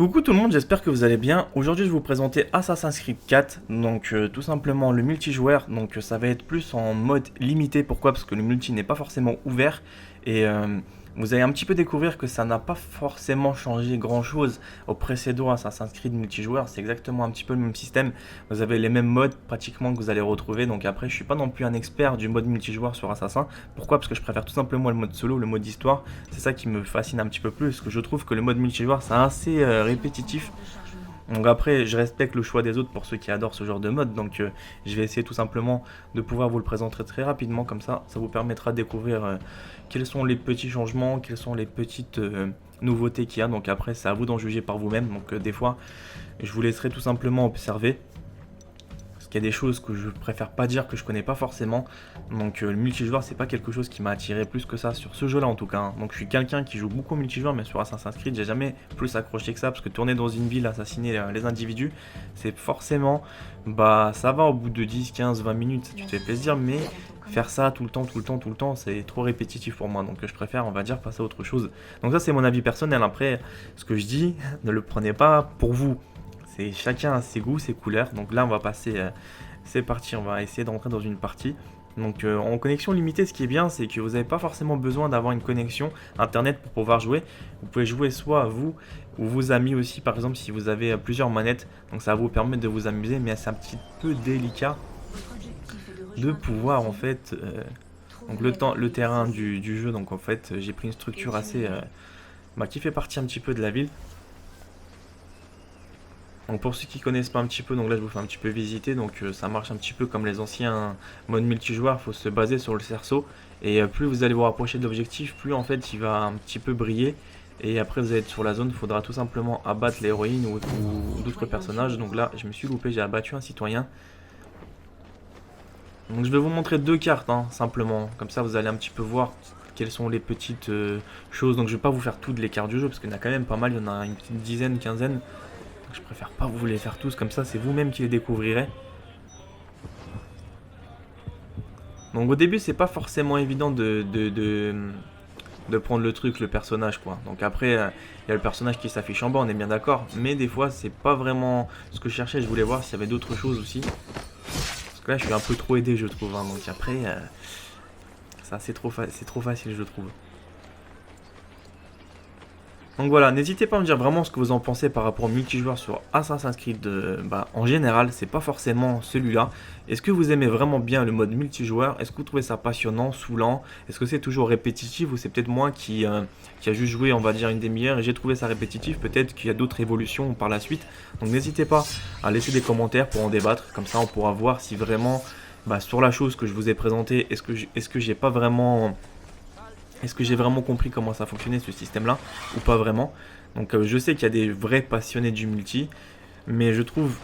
Coucou tout le monde, j'espère que vous allez bien. Aujourd'hui, je vais vous présenter Assassin's Creed 4. Donc, tout simplement le multijoueur. Donc, ça va être plus en mode limité. Pourquoi? Parce que le multi n'est pas forcément ouvert. Et vous allez un petit peu découvrir que ça n'a pas forcément changé grand chose au précédent Assassin's Creed multijoueur. C'est exactement un petit peu le même système. Vous avez les mêmes modes pratiquement que vous allez retrouver. Donc, après, je suis pas non plus un expert du mode multijoueur sur Assassin. Pourquoi? Parce que je préfère tout simplement le mode solo, le mode histoire. C'est ça qui me fascine un petit peu plus, parce que je trouve que le mode multijoueur c'est assez répétitif. Donc après, je respecte le choix des autres pour ceux qui adorent ce genre de mode, donc je vais essayer tout simplement de pouvoir vous le présenter très rapidement, comme ça vous permettra de découvrir quels sont les petits changements, quelles sont les petites nouveautés qu'il y a. Donc après, c'est à vous d'en juger par vous-même, donc des fois, je vous laisserai tout simplement observer. Il y a des choses que je préfère pas dire, que je connais pas forcément. Donc le multijoueur c'est pas quelque chose qui m'a attiré plus que ça sur ce jeu là en tout cas, hein. Donc je suis quelqu'un qui joue beaucoup au multijoueur, mais sur Assassin's Creed j'ai jamais plus accroché que ça, parce que tourner dans une ville, assassiner les individus, c'est forcément, bah ça va au bout de 10, 15, 20 minutes, tu te fais plaisir, mais faire ça tout le temps, c'est trop répétitif pour moi. Donc je préfère, on va dire, passer à autre chose. Donc ça c'est mon avis personnel. Après, ce que je dis, ne le prenez pas pour vous. C'est chacun a ses goûts, ses couleurs. Donc là, on va passer. C'est parti, on va essayer d'entrer dans une partie. Donc en connexion limitée, ce qui est bien, c'est que vous n'avez pas forcément besoin d'avoir une connexion internet pour pouvoir jouer. Vous pouvez jouer soit vous ou vos amis aussi, par exemple, si vous avez plusieurs manettes. Donc ça va vous permettre de vous amuser, mais c'est un petit peu délicat de pouvoir en fait. Donc le terrain du jeu. Donc en fait, j'ai pris une structure assez qui fait partie un petit peu de la ville. Donc pour ceux qui connaissent pas un petit peu, donc là je vous fais un petit peu visiter. Donc ça marche un petit peu comme les anciens modes multijoueurs, il faut se baser sur le cerceau. Et plus vous allez vous rapprocher de l'objectif, plus en fait il va un petit peu briller. Et après vous allez être sur la zone, il faudra tout simplement abattre l'héroïne ou d'autres personnages. Donc là je me suis loupé, j'ai abattu un citoyen. Donc je vais vous montrer deux cartes, hein, simplement. Comme ça vous allez un petit peu voir quelles sont les petites choses. Donc je vais pas vous faire toutes les cartes du jeu, parce qu'il y en a quand même pas mal, il y en a une petite dizaine, quinzaine. Je préfère pas vous les faire tous, comme ça c'est vous-même qui les découvrirez. Donc au début c'est pas forcément évident de prendre le truc, le personnage quoi. Donc après il y a le personnage qui s'affiche en bas, on est bien d'accord. Mais des fois c'est pas vraiment ce que je cherchais, je voulais voir s'il y avait d'autres choses aussi. Parce que là je suis un peu trop aidé je trouve, hein. Donc après ça c'est trop facile je trouve. Donc voilà, n'hésitez pas à me dire vraiment ce que vous en pensez par rapport au multijoueur sur Assassin's Creed en général, c'est pas forcément celui-là. Est-ce que vous aimez vraiment bien le mode multijoueur? Est-ce que vous trouvez ça passionnant, saoulant? Est-ce que c'est toujours répétitif, ou c'est peut-être moi qui a juste joué, on va dire, une demi-heure et j'ai trouvé ça répétitif? Peut-être qu'il y a d'autres évolutions par la suite. Donc n'hésitez pas à laisser des commentaires pour en débattre, comme ça on pourra voir si vraiment, sur la chose que je vous ai présentée, est-ce que j'ai pas vraiment... Est-ce que j'ai vraiment compris comment ça fonctionnait ce système-là ou pas vraiment? Donc je sais qu'il y a des vrais passionnés du multi, mais je trouve,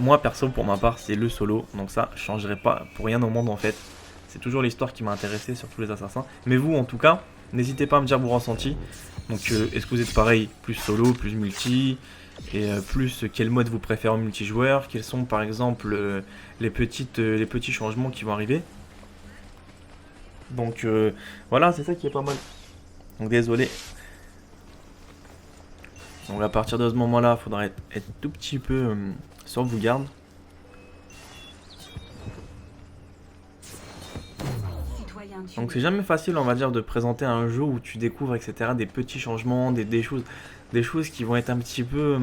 moi perso pour ma part, c'est le solo. Donc ça, je changerai pas pour rien au monde en fait. C'est toujours l'histoire qui m'a intéressé sur tous les assassins. Mais vous en tout cas, n'hésitez pas à me dire vos ressentis. Donc est-ce que vous êtes pareil, plus solo, plus multi? Et plus quel mode vous préférez en multijoueur? Quels sont par exemple les petits changements qui vont arriver? Donc voilà, c'est ça qui est pas mal. Donc désolé. Donc à partir de ce moment-là, il faudra être tout petit peu sur vos gardes. Donc c'est jamais facile, on va dire, de présenter un jeu où tu découvres, etc., des petits changements, des choses qui vont être un petit peu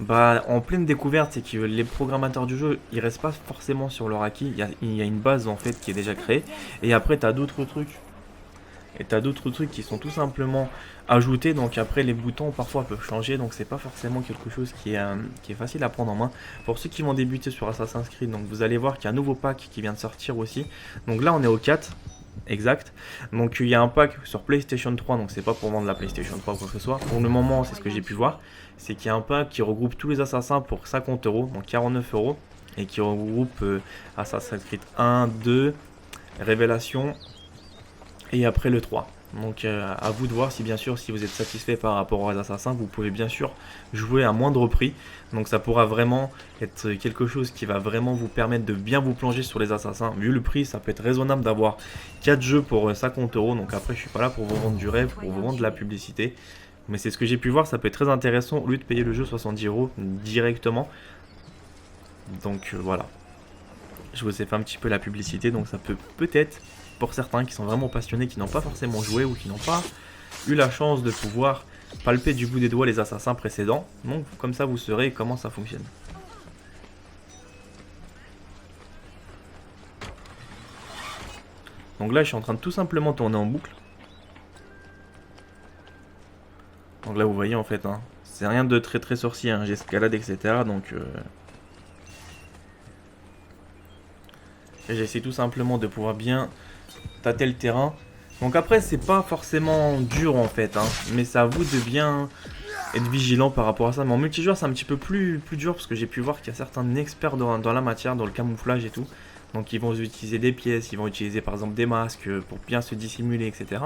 en pleine découverte. C'est que les programmateurs du jeu, ils restent pas forcément sur leur acquis. Il y a une base en fait qui est déjà créée. Et après, tu as d'autres trucs. Et tu as d'autres trucs qui sont tout simplement ajoutés. Donc après, les boutons parfois peuvent changer. Donc c'est pas forcément quelque chose qui est facile à prendre en main. Pour ceux qui vont débuter sur Assassin's Creed, donc vous allez voir qu'il y a un nouveau pack qui vient de sortir aussi. Donc là, on est au 4. Exact. Donc il y a un pack sur PlayStation 3, donc c'est pas pour vendre la PlayStation 3 ou quoi que ce soit. Pour le moment, c'est ce que j'ai pu voir. C'est qu'il y a un pack qui regroupe tous les assassins pour 50 euros, donc 49 euros. Et qui regroupe Assassin's Creed 1, 2, Révélation et après le 3. Donc à vous de voir si bien sûr si vous êtes satisfait par rapport aux assassins, vous pouvez bien sûr jouer à moindre prix. Donc ça pourra vraiment être quelque chose qui va vraiment vous permettre de bien vous plonger sur les assassins. Vu le prix, ça peut être raisonnable d'avoir 4 jeux pour 50 euros. Donc après je suis pas là pour vous vendre du rêve, pour vous vendre de la publicité. Mais c'est ce que j'ai pu voir, ça peut être très intéressant au lieu de payer le jeu 70 € directement. Donc voilà. Je vous ai fait un petit peu la publicité, donc ça peut peut-être, pour certains qui sont vraiment passionnés, qui n'ont pas forcément joué ou qui n'ont pas eu la chance de pouvoir palper du bout des doigts les assassins précédents. Donc comme ça vous saurez comment ça fonctionne. Donc là je suis en train de tout simplement tourner en boucle. Donc là vous voyez en fait, hein, c'est rien de très très sorcier, hein, j'escalade etc. Donc j'essaie tout simplement de pouvoir bien tâter le terrain. Donc après c'est pas forcément dur en fait, hein, mais c'est à vous de bien être vigilant par rapport à ça. Mais en multijoueur c'est un petit peu plus dur parce que j'ai pu voir qu'il y a certains experts dans la matière, dans le camouflage et tout. Donc ils vont utiliser des pièces, ils vont utiliser par exemple des masques pour bien se dissimuler, etc.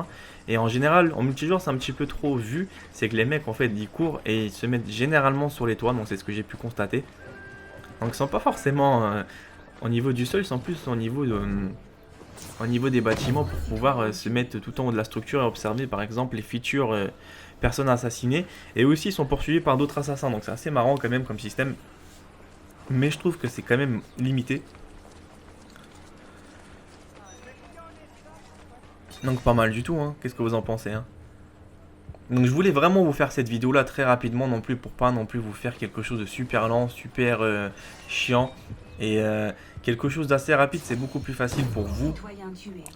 Et en général, en multijoueur c'est un petit peu trop vu, c'est que les mecs en fait ils courent et ils se mettent généralement sur les toits, donc c'est ce que j'ai pu constater. Donc ils sont pas forcément au niveau du sol, ils sont plus au niveau des bâtiments pour pouvoir se mettre tout en haut de la structure et observer par exemple les features personnes assassinées. Et aussi ils sont poursuivis par d'autres assassins, donc c'est assez marrant quand même comme système. Mais je trouve que c'est quand même limité. Donc pas mal du tout, hein. Qu'est-ce que vous en pensez, hein? Donc je voulais vraiment vous faire cette vidéo là très rapidement non plus pour pas non plus vous faire quelque chose de super lent, super chiant. Et quelque chose d'assez rapide, c'est beaucoup plus facile pour vous.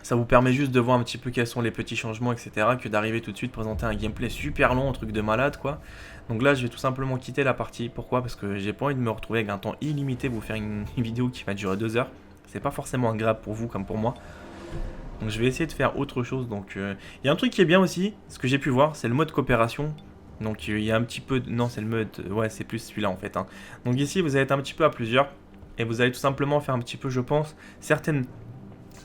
Ça vous permet juste de voir un petit peu quels sont les petits changements, etc. que d'arriver tout de suite présenter un gameplay super long, un truc de malade quoi. Donc là je vais tout simplement quitter la partie. Pourquoi? Parce que j'ai pas envie de me retrouver avec un temps illimité, vous faire une vidéo qui va durer 2 heures. C'est pas forcément agréable pour vous comme pour moi. Donc je vais essayer de faire autre chose. Donc il y a un truc qui est bien aussi, ce que j'ai pu voir, c'est le mode coopération. Donc il y a un petit peu... Non, c'est le mode... Ouais, c'est plus celui-là en fait. Hein. Donc ici, vous allez être un petit peu à plusieurs. Et vous allez tout simplement faire un petit peu, je pense, certains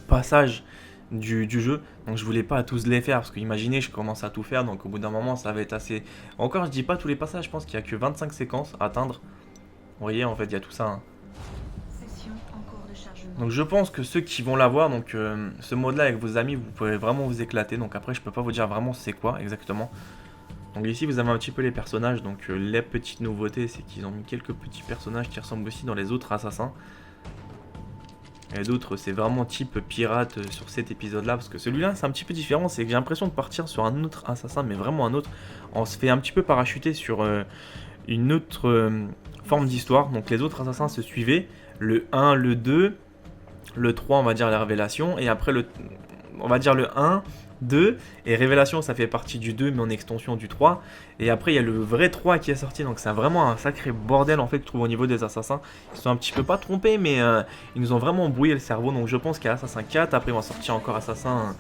passages du jeu. Donc je voulais pas tous les faire, parce que imaginez, je commence à tout faire. Donc au bout d'un moment, ça va être assez... Encore, je dis pas tous les passages, je pense qu'il y a que 25 séquences à atteindre. Vous voyez, en fait, il y a tout ça. Hein. Donc je pense que ceux qui vont l'avoir, donc ce mode là avec vos amis, vous pouvez vraiment vous éclater. Donc après je peux pas vous dire vraiment c'est quoi exactement. Donc ici vous avez un petit peu les personnages. Donc les petites nouveautés c'est qu'ils ont mis quelques petits personnages qui ressemblent aussi dans les autres assassins. Et d'autres c'est vraiment type pirate sur cet épisode là. Parce que celui là c'est un petit peu différent. C'est que j'ai l'impression de partir sur un autre assassin, mais vraiment un autre. On se fait un petit peu parachuter sur une autre forme d'histoire. Donc les autres assassins se suivaient. Le 1, le 2... Le 3 on va dire la révélation, et après on va dire le 1, 2, et révélation ça fait partie du 2 mais en extension du 3, et après il y a le vrai 3 qui est sorti, donc c'est vraiment un sacré bordel en fait je trouve au niveau des assassins. Ils sont un petit peu pas trompés mais ils nous ont vraiment brouillé le cerveau, donc je pense qu'il y a Assassin 4, après ils vont sortir encore Assassin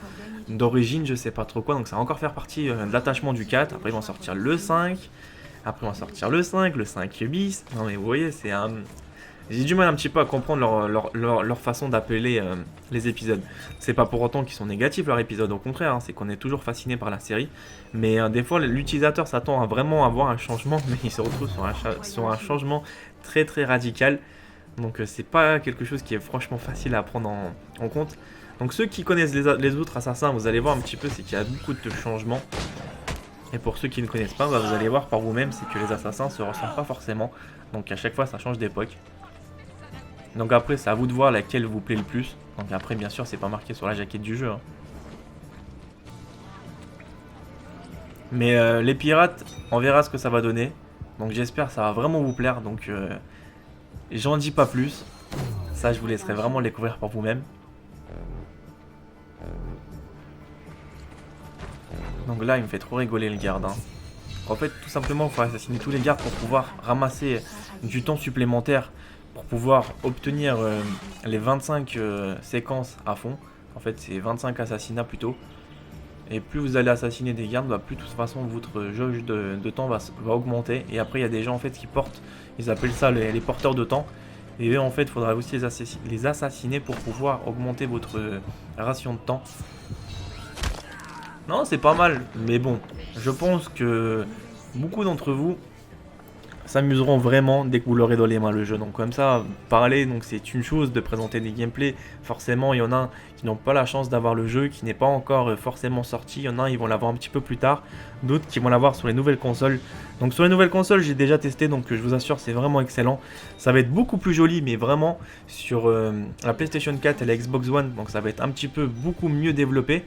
d'origine, je sais pas trop quoi, donc ça va encore faire partie de l'attachement du 4, après ils vont sortir le 5, après ils vont sortir le 5 bis, non mais vous voyez c'est un... J'ai du mal un petit peu à comprendre leur façon d'appeler les épisodes. C'est pas pour autant qu'ils sont négatifs leurs épisodes, au contraire, hein, c'est qu'on est toujours fasciné par la série. Mais des fois, l'utilisateur s'attend à vraiment avoir un changement, mais il se retrouve sur un changement très très radical. Donc c'est pas quelque chose qui est franchement facile à prendre en compte. Donc ceux qui connaissent les autres assassins, vous allez voir un petit peu, c'est qu'il y a beaucoup de changements. Et pour ceux qui ne connaissent pas, bah, vous allez voir par vous-même, c'est que les assassins se ressemblent pas forcément. Donc à chaque fois, ça change d'époque. Donc après c'est à vous de voir laquelle vous plaît le plus. Donc après bien sûr c'est pas marqué sur la jaquette du jeu. Hein. Mais les pirates, on verra ce que ça va donner. Donc j'espère que ça va vraiment vous plaire. Donc j'en dis pas plus. Ça je vous laisserai vraiment le découvrir par vous-même. Donc là il me fait trop rigoler le garde. Hein. En fait tout simplement il faut assassiner tous les gardes pour pouvoir ramasser du temps supplémentaire. Pour pouvoir obtenir les 25 séquences à fond. En fait c'est 25 assassinats plutôt. Et plus vous allez assassiner des gardes, bah, plus de toute façon votre jauge de temps va augmenter. Et après il y a des gens en fait qui portent, ils appellent ça les porteurs de temps. Et eux en fait il faudra aussi les assassiner pour pouvoir augmenter votre ration de temps. Non c'est pas mal, mais bon, je pense que beaucoup d'entre vous s'amuseront vraiment dès que vous l'aurez dans les mains le jeu. Donc comme ça, parler, donc c'est une chose de présenter des gameplays. Forcément, il y en a qui n'ont pas la chance d'avoir le jeu, qui n'est pas encore forcément sorti. Il y en a, ils vont l'avoir un petit peu plus tard. D'autres qui vont l'avoir sur les nouvelles consoles. Donc sur les nouvelles consoles, j'ai déjà testé, donc je vous assure, c'est vraiment excellent. Ça va être beaucoup plus joli, mais vraiment sur la PlayStation 4 et la Xbox One, donc ça va être un petit peu beaucoup mieux développé.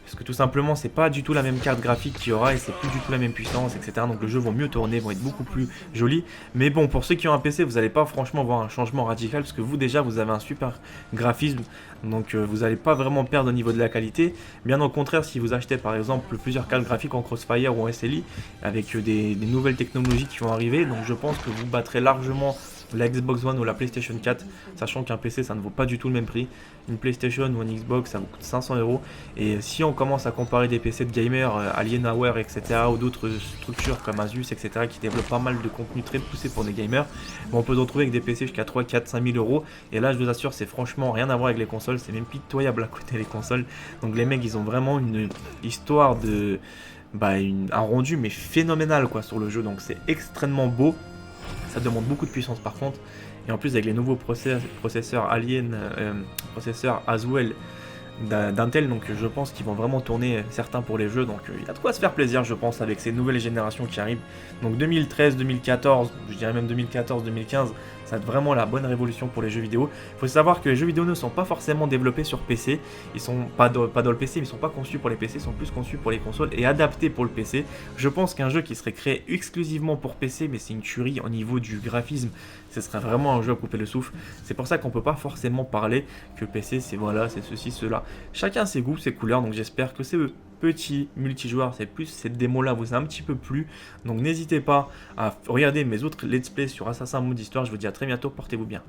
Parce que tout simplement, c'est pas du tout la même carte graphique qu'il y aura et c'est plus du tout la même puissance, etc. Donc le jeu va mieux tourner, va être beaucoup plus joli. Mais bon, pour ceux qui ont un PC, vous n'allez pas franchement voir un changement radical parce que vous déjà, vous avez un super graphisme. Donc vous n'allez pas vraiment perdre au niveau de la qualité. Bien au contraire, si vous achetez par exemple plusieurs cartes graphiques en Crossfire ou en SLI avec des nouvelles technologies qui vont arriver, donc je pense que vous battrez largement la Xbox One ou la PlayStation 4, sachant qu'un PC ça ne vaut pas du tout le même prix. Une PlayStation ou une Xbox ça vous coûte 500 euros. Et si on commence à comparer des PC de gamers, Alienware, etc., ou d'autres structures comme Asus, etc., qui développent pas mal de contenu très poussé pour des gamers, bon, on peut se retrouver avec des PC jusqu'à 3, 4, 5 000 euros. Et là, je vous assure, c'est franchement rien à voir avec les consoles, c'est même pitoyable à côté des consoles. Donc les mecs, ils ont vraiment une histoire de. Un rendu mais phénoménal quoi sur le jeu, donc c'est extrêmement beau. Ça demande beaucoup de puissance par contre. Et en plus avec les nouveaux processeurs Alien, processeurs Haswell d'Intel, donc je pense qu'ils vont vraiment tourner certains pour les jeux. Donc il y a de quoi se faire plaisir je pense avec ces nouvelles générations qui arrivent. Donc 2013, 2014, je dirais même 2014, 2015, ça va être vraiment la bonne révolution pour les jeux vidéo. Il faut savoir que les jeux vidéo ne sont pas forcément développés sur PC. Ils sont pas dans le PC, mais ils sont pas conçus pour les PC, ils sont plus conçus pour les consoles et adaptés pour le PC. Je pense qu'un jeu qui serait créé exclusivement pour PC, mais c'est une tuerie au niveau du graphisme, ce serait vraiment un jeu à couper le souffle. C'est pour ça qu'on peut pas forcément parler que PC c'est voilà, c'est ceci, cela. Chacun ses goûts, ses couleurs, donc j'espère que c'est petit multijoueur, c'est plus cette démo là vous a un petit peu plu. Donc n'hésitez pas à regarder mes autres let's play sur Assassin's Mode Histoire. Je vous dis à très bientôt, portez-vous bien.